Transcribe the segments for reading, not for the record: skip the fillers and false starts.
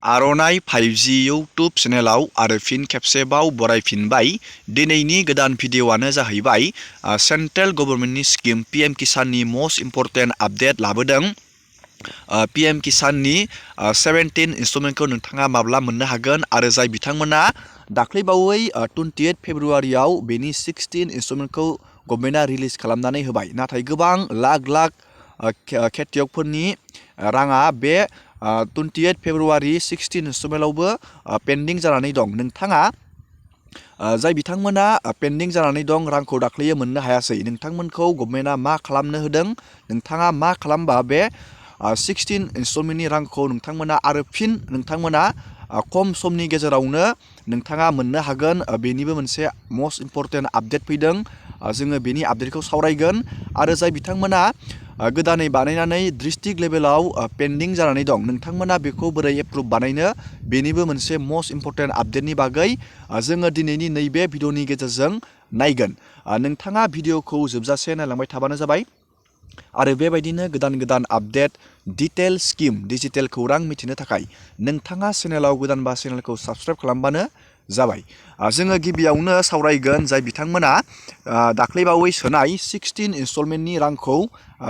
आर'नाइ 5G YouTube चेनेलाव आरो फिन खेबसेबाव बरायफिनबाय। दिनैनि गोदान भिडिअ'आनो जाहैबाय सेन्ट्रेल गभर्नमेन्टनि स्किम PM किसाननि मस्ट इम्परटेन्ट आपडेट लाबोदों। PM किसाननि 17 इनस्टलमेन्टखौ नोंथाङा माब्ला मोननो हागोन आरो जाय बिथांमोना दाख्लैबावै 28 फेब्रुवारियाव बेनि 16 इनस्टलमेन्टखौ गभर्नमेन्टआ रिलिज खालामनानै होबाय, नाथाय गोबां लाख खेथियकफोरनि राङा बे 28 फेब्रुवारि 16 इनस्टलमेन्टआवबो पेन्डिं जानानै दं। नोंथाङा जाय बिथांमोना पेन्डिं जानानै दं, रांखौ दाख्लैयो मोननो हायासै, नोंथांमोनखौ गभर्नमेन्टआ मा खालामनो होदों, नोंथाङा मा खालामबा बे 16 इनस्टलमेन्टनि रांखौ नोंथांमोना आरो फिन नोंथांमोना खम समनि गेजेरावनो नोंथाङा मोननो हागोन, बेनिबो मोनसे मस्ट इम्परटेन्ट आपडेट फैदों। जोङो बेनि आपडेटखौ सावरायगोन आरो जाय बिथांमोना गोदानै बानायनानै डिस्ट्रिक्ट लेभेलाव पेन्डिं जानानै दं, नोंथांमोना बेखौ बोरै एप्रुभ बानायनो, बेनिबो मोनसे मस्ट इम्परटेन्ट आपडेटनि बागै जोङो दिनैनि नैबे भिडिअ'नि गेजेरजों नायगोन। नोंथाङा भिडिअ'खौ जोबजासे नायलांबाय थाबानो जाबाय आरो बेबायदिनो गोदान आपडेट, डिटेल स्किम, डिजिटेल खौरां मिथिनो थाखाय नोंथाङा चेनेलाव गोदानबा चेनेलखौ साबस्क्राइब खालामबानो जाबाय। जोङो गिबियावनो सावरायगोन जाय बिथांमोना दाख्लैबावै सोनाय 16 इनस्टलमेन्टनि रांखौ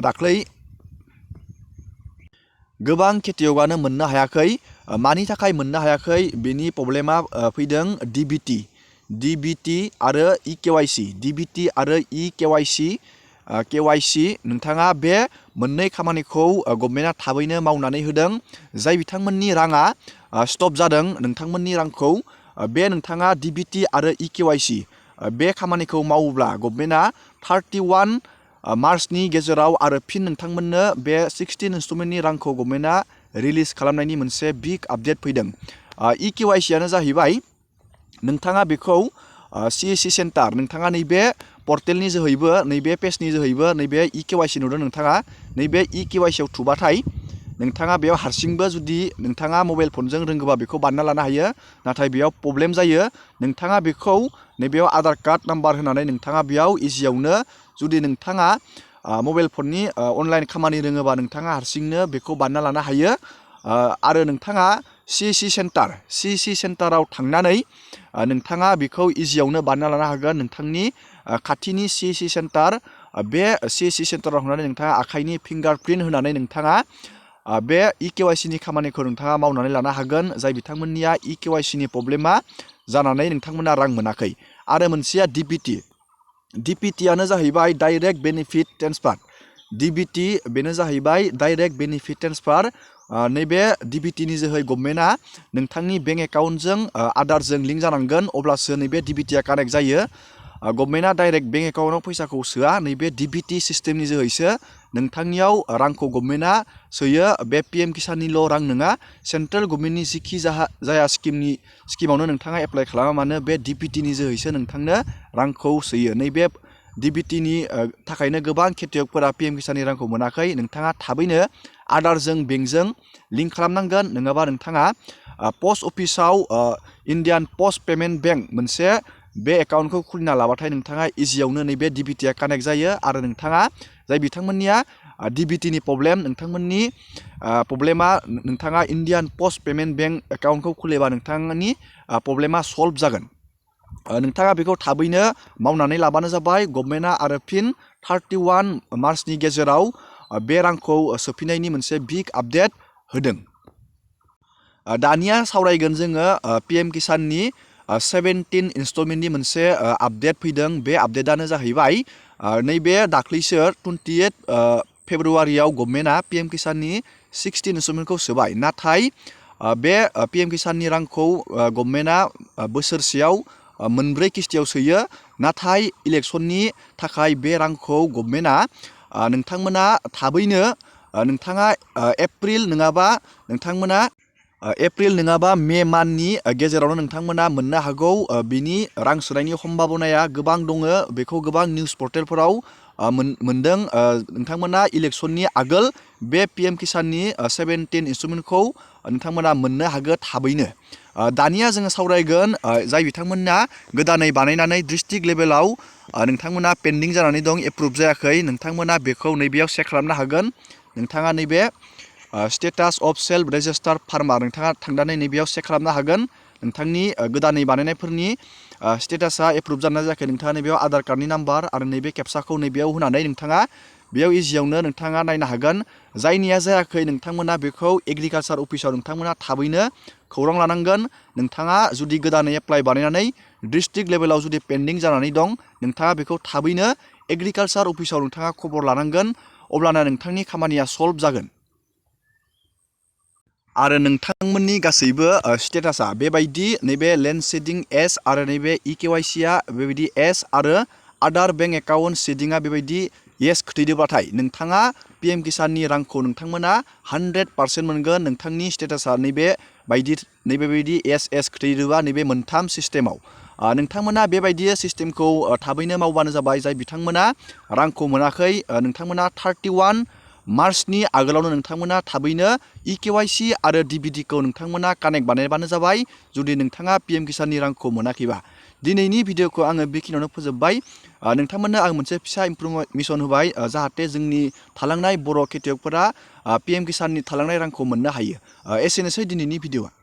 दाख्लै गोबां खेथियकआनो मोननो हायाखै। मानि थाखाय मोननो हायाखै, बेनि प्रब्लेमा फैदों DBT आरो EKYC। DBT आरो EKYC नोंथाङा बे मोननै खामानिखौ गभर्नमेन्टआ थाबैनो मावनानै होदों। जाय बिथांमोननि राङा स्टप जादों, नोंथांमोननि रांखौ बे नोंथाङा DBT आरो EKYC बे खामानिखौ मावोब्ला गभर्नमेन्टआ 31 मार्चनि गेजेराव आरो फिन नोंथांमोननो बे 16 इनस्टलमेन्टनि रांखौ गभर्नमेन्टआ रिलिज खालामनायनि मोनसे बिग आपडेट फैदों। EKYC आनो जाहैबाय, नोंथाङा बेखौ CSC सेन्टार, नोंथाङा नैबे पर्टेलनि जोहैबो, नैबे पेजनि जोहैबो नैबे EKYC नुदों, नोंथाङा नैबे EKYC आव थुबाथाय नोंथाङा बेयाव हारसिंबो जुदि नोंथाङा मबाइल फनजों रोंगोबा बेखौ बानायना लानो हायो, नाथाय बेयाव प्रब्लेम जायो। नोंथाङा बेखौ नैबेयाव आधार कार्ड नाम्बार होनानै नोंथाङा बेयाव इजियावनो, जुदि नोंथाङा मबाइल फननि अनलाइन खामानि रोङोबा नोंथाङा हारसिंनो बेखौ बानायना लानो हायो। आरो नोंथाङा CSC सेन्टाराव थांनानै नोंथाङा बेखौ इजियावनो बानायना लानो हागोन। नोंथांनि खाथिनि CSC सेन्टार, बे CSC सेन्टाराव थांनानै नोंथाङा आखाइनि फिंगारप्रिन्ट होनानै नोंथाङा बे EKYCनि खामानिखौ नोंथाङा मावनानै लानो हागोन। जाय बिथांमोननिया EKYCनि प्रब्लेमा जानानै नोंथांमोना रां मोनाखै। आरो मोनसेया DBT आनो जाहैबाय डाइरेक्ट बेनिफिट ट्रेन्सफार। DBT बेनो जाहैबाय डाइरेक्ट बेनिफिट ट्रेन्सफार। नैबे DBTनि जोहै गभर्नमेन्टआ नोंथांनि बेंक एकाउन्टजों आधारजों लिंक जानांगोन, अब्लासो नैबे DBTआ कानेक्ट जायो। गभर्नमेन्टआ डाइरेक्ट बेंक एकाउन्टआव फैसाखौ सोआ, नैबे DBT सिस्टेमनि जोहैसो नोंथांनियाव रांखौ गभर्नमेन्टआ सोयो। बे PM किसाननिल' रां नङा, सेन्ट्रेल गभर्नमेन्टनि जिखि जाया स्किमावनो नोंथाङा एप्लाइ खालामा मानो, बे DBTनि जोहैसो नोंथांनो रांखौ सोयो। नैबे DBTनि थाखायनो गोबां खेथियकफोरा PM किसाननि रांखौ मोनाखै। नोंथाङा थाबैनो आधारजों बेंकजों लिंक खालामनांगोन, नङाबा नोंथाङा पस्ट अफिसाव इण्डियान पस्ट पेमेन्ट बेंक मोनसे बे एकाउन्टखौ खुलिना लाबाथाय नोंथाङा इजियावनो नैबे DBTआ कानेक्ट जायो। आरो नोंथाङा जाय बिथांमोननिया DBTनि प्रब्लेम, नोंथांमोननि प्रब्लेमा, नोंथाङा इण्डियान पस्ट पेमेन्ट बेंक एकाउन्टखौ खुलिबा नोंथांनि प्रब्लेमा सल्भ जागोन। नोंथाङा बेखौ थाबैनो मावनानै लाबानो जाबाय। गभर्नमेन्टआ आरो फिन 31 मार्चनि गेजेराव बे रांखौ सोफिननायनि मोनसे बिग आपडेट होदों। दानिया सावरायगोन जोङो PM किसाननि 17 इनस्टलमेन्टनि मोनसे आपडेट फैदों। बे आपडेटआनो जाहैबाय, नैबे दाख्लैसो 28 फेब्रुवारियाव गभर्नमेन्टआ PM किसाननि 16 इनस्टलमेन्टखौ सोबाय, नाथाय बे PM किसाननि रांखौ गभर्नमेन्टआ बोसोरसेयाव 4 किस्तियाव सोयो। नाथाय इलेक्सननि थाखाय बे रांखौ गभर्नमेन्टआ नोंथांमोना थाबैनो, नोंथाङा एप्रिल नङाबा मे मान्थनि गेजेरावनो नोंथांमोना मोननो हागौ। बिनि रां सोनायनि सम्भाबनाया गोबां दङ, बेखौ गोबां निउस पर्टेलफोराव मोनदों। नोंथांमोना इलेक्सननि आगोल बे PM किसाननि 17 इनस्टलमेन्टखौ नोंथांमोना मोननो हागोन थाबैनो। दानिया जोङो सावरायगोन जाय बिथांमोना गोदानै बानायनानै डिस्ट्रिक्ट लेभेलाव नोंथांमोना पेन्डिं जानानै दं, एप्रुभ जायाखै, नोंथांमोना बेखौ नैबेयाव चेक खालामनो हागोन। नोंथाङा नैबे status of self register farmer नोंथाङा थांनानै नैबेयाव चेक खालामनो हागोन नोंथांनि गोदानै बानायनायफोरनि स्टेटासा एप्रुभ जाना जायाखै नोंथाङा नैबेयाव आधार कार्डनि नाम्बार आरो नैबे केपसाखौ नैबेयाव होनानै नोंथाङा बेयाव इजियावनो नोंथाङा नायनो हागोन जायनिया जायाखै नोंथांमोना बेखौ एग्रिकालसार अफिसाव नोंथांमोना थाबैनो खौरां लानांगोन नोंथाङा जुदि गोदानै एप्लाइ बानायनानै डिस्ट्रिक्ट लेभेलाव जुदि पेन्डिं जानानै दं नोंथाङा बेखौ थाबैनो एग्रिकालसार अफिसाव नोंथाङा खबर लानांगोन अब्लाना नोंथांनि खामानिया सल्भ जागोन आरो नोंथांमोननि गासैबो स्टेटासा बेबायदि नैबे लेन्ड सीडिं एस आरो नैबे इकेवाइसिया बेबायदि एस आरो आदार बेंक एकाउन्ट सीडिंआ बेबायदि येस खोथैदोब्लाथाय नोंथाङा पीएम किसाननि रांखौ नोंथांमोना 100% मोनगोन नोंथांनि स्टेटासा नैबे बायदि एस खोथैदोबा नैबे मोनथाम सिस्टेमाव नोंथांमोना बेबायदि सिस्टेमखौ थाबैनो मावबानो जाबाय जाय बिथांमोना रांखौ मोनाखै नोंथांमोना 31 मार्चनि आगोलावनो नोंथांमोना थाबैनो इकेवाइसि आरो डिबिडिखौ नोंथांमोना कानेक्ट बानायबानो जाबाय जुदि नोंथाङा पीएम किसाननि रांखौ मोनाखैबा दिनैनि भिडिअखौ आङो बेखिनियावनो फोजोबबाय नोंथांमोननो आं मोनसे फिसा इनफरमेसन होबाय जाहाथे जोंनि थालांनाय बर' खेथियकफोरा पीएम किसाननि थालांनाय रांखौ मोननो हायो एसेनोसै दिनैनि भिडिअआ